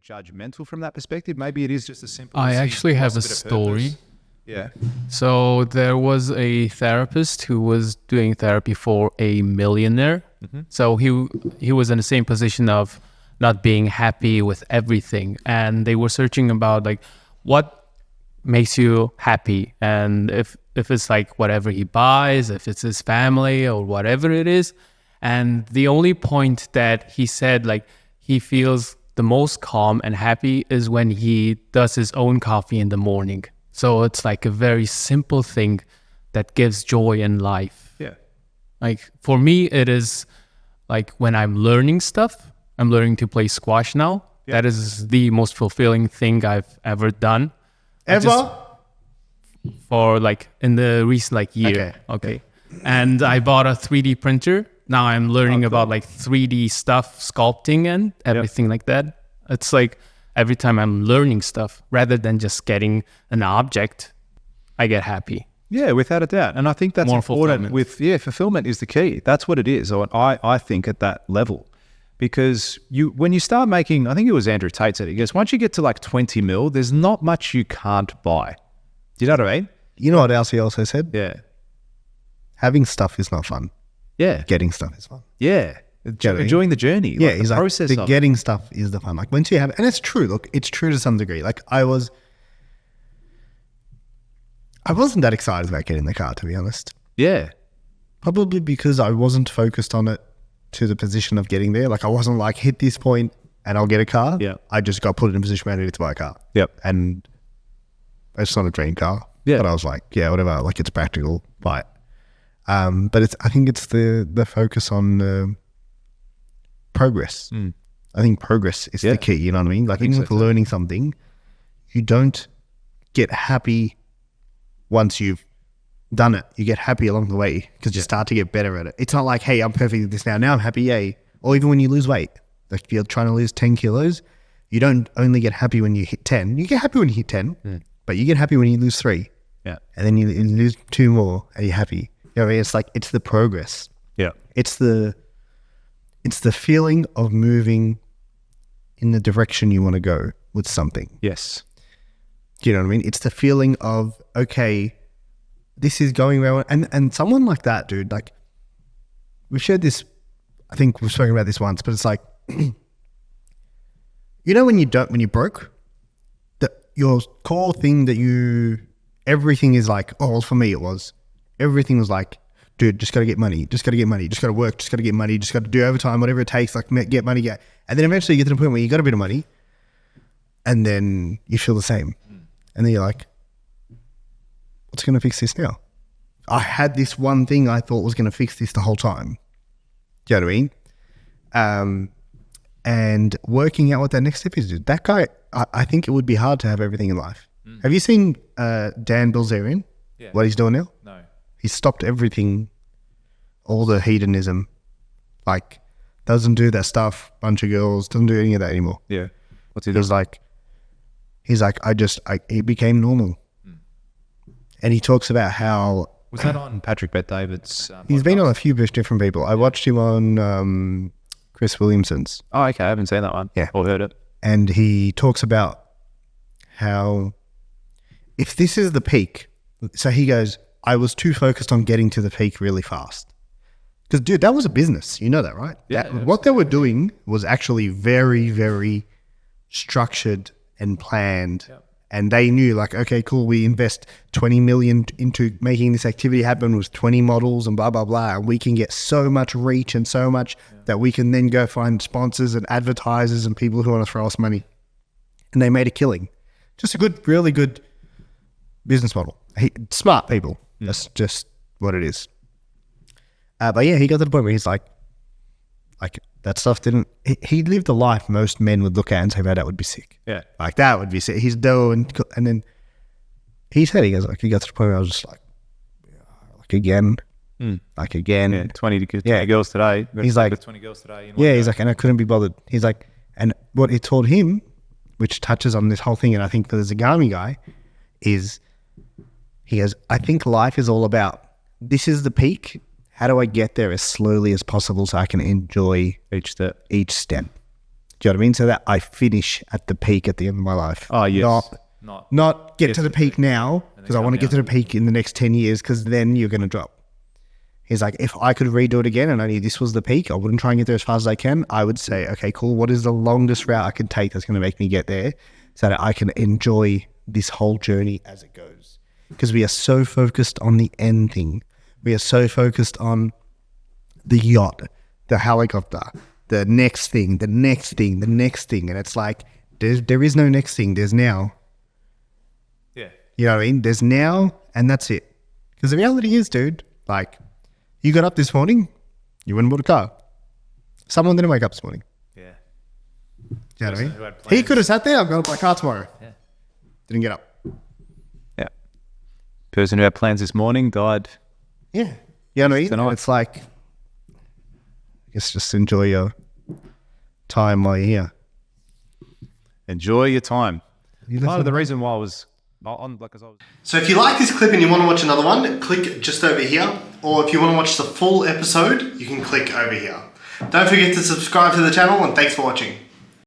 judgmental from that perspective. Maybe it is just a simple. I actually have a story. Yeah. So there was a therapist who was doing therapy for a millionaire. Mm-hmm. So he was in the same position of not being happy with everything, and they were searching about like what makes you happy, and if it's like whatever he buys, if it's his family or whatever it is. And the only point that he said like he feels the most calm and happy is when he does his own coffee in the morning. So it's like a very simple thing that gives joy in life. Yeah. Like for me, it is like when I'm learning stuff. I'm learning to play squash now. Yeah. That is the most fulfilling thing I've ever done. Ever? For like in the recent like year. Okay. And I bought a 3D printer. Now I'm learning about like 3D stuff, sculpting and everything like that. It's like every time I'm learning stuff, rather than just getting an object, I get happy. Yeah, without a doubt. And I think that's more important fulfillment is the key. That's what it is. I think at that level. Because when you start making, I think it was Andrew Tate said it, he goes, once you get to like 20 mil, there's not much you can't buy. Do you know what I mean? You know what else he also said? Yeah. Having stuff is not fun. Yeah. Getting stuff is fun. Yeah. Enjoying the journey. Yeah, like the process the getting stuff is the fun. Like once you have, and it's true, look, it's true to some degree. Like I wasn't that excited about getting the car, to be honest. Yeah. Probably because I wasn't focused on it to the position of getting there. Like I wasn't like, hit this point and I'll get a car. Yeah. I just got put in a position where I needed to buy a car. Yep. And it's not a dream car. Yeah. But I was like, yeah, whatever. Like it's practical, buy it. But I think it's the focus on progress. I think progress is the key, you know what I mean? Like even with learning something, you don't get happy once you've done it. You get happy along the way because you start to get better at it. It's not like, hey, I'm perfect at this now. Now I'm happy, yay. Or even when you lose weight, like if you're trying to lose 10 kilos, you don't only get happy when you hit 10. You get happy when you hit 10, but you get happy when you lose 3. Yeah. And then you lose 2 more and you're happy. You know what I mean? It's like, it's the progress. Yeah. It's the feeling of moving in the direction you want to go with something. Yes. Do you know what I mean? It's the feeling of, okay, this is going well. And someone like that, dude, like we've shared this, I think we've spoken about this once, but it's like, you know, when you're broke, your core thing that everything is like, oh, well, for me everything was like, dude, just got to get money, just got to get money, just got to work, just got to get money, just got to do overtime, whatever it takes, like get money, get. And then eventually you get to the point where you got a bit of money and then you feel the same. And then you're like, what's going to fix this now? I had this one thing I thought was going to fix this the whole time. Do you know what I mean? And working out what that next step is, dude. That guy, I think it would be hard to have everything in life. Have you seen Dan Bilzerian? Yeah. What he's doing now? No. He's stopped everything, all the hedonism. Like, doesn't do that stuff, bunch of girls, doesn't do any of that anymore. Yeah. What's he doing? He's like, it became normal. And he talks about how... Was that on Patrick Bet-David's He's podcast? been on a few different people. I watched him on Chris Williamson's. Oh, okay. I haven't seen that one. Yeah. Or heard it. And he talks about how if this is the peak, so he goes, I was too focused on getting to the peak really fast. Because, dude, that was a business. You know that, right? Yeah. What they were doing was actually very, very structured and planned. Yep. And they knew like, okay, cool, we invest 20 million into making this activity happen with 20 models and blah, blah, blah. And we can get so much reach and so much that we can then go find sponsors and advertisers and people who want to throw us money. And they made a killing. Just a good, really good business model. Smart people. That's just what it is. But yeah, he got to the point where he's like that stuff didn't, he lived a life most men would look at and say, "Wow, that would be sick." Yeah. Like that would be sick. He's doing, and then he said, he got to the point where I was just like again. Yeah, 20 girls today. He's like, 20 girls today. He's like, and I couldn't be bothered. He's like, and what it taught him, which touches on this whole thing, and I think for the Zagami guy, is he goes, I think life is all about, this is the peak. How do I get there as slowly as possible so I can enjoy each step? Do you know what I mean? So that I finish at the peak at the end of my life. Oh, yes. Not get to the peak now, because I want to get to the peak in the next 10 years, because then you're going to drop. He's like, if I could redo it again and only this was the peak, I wouldn't try and get there as fast as I can. I would say, okay, cool. What is the longest route I can take that's going to make me get there so that I can enjoy this whole journey as it goes? Because we are so focused on the end thing. We are so focused on the yacht, the helicopter, the next thing, the next thing, the next thing. And it's like, there is no next thing. There's now. Yeah. You know what I mean? There's now, and that's it. Because the reality is, dude, like, you got up this morning, you went and bought a car. Someone didn't wake up this morning. Yeah. You know what I mean? Who had plans. He could have sat there, I'm going to buy a car tomorrow. Yeah. Didn't get up. Yeah. Person who had plans this morning died. Yeah. You know what I mean? Tonight. And it's like, I guess just enjoy your time while you're here. Enjoy your time. You Part of the listen- reason why I was on, like, as I was. So if you like this clip and you want to watch another one, click just over here. Or if you want to watch the full episode, you can click over here. Don't forget to subscribe to the channel, and thanks for watching.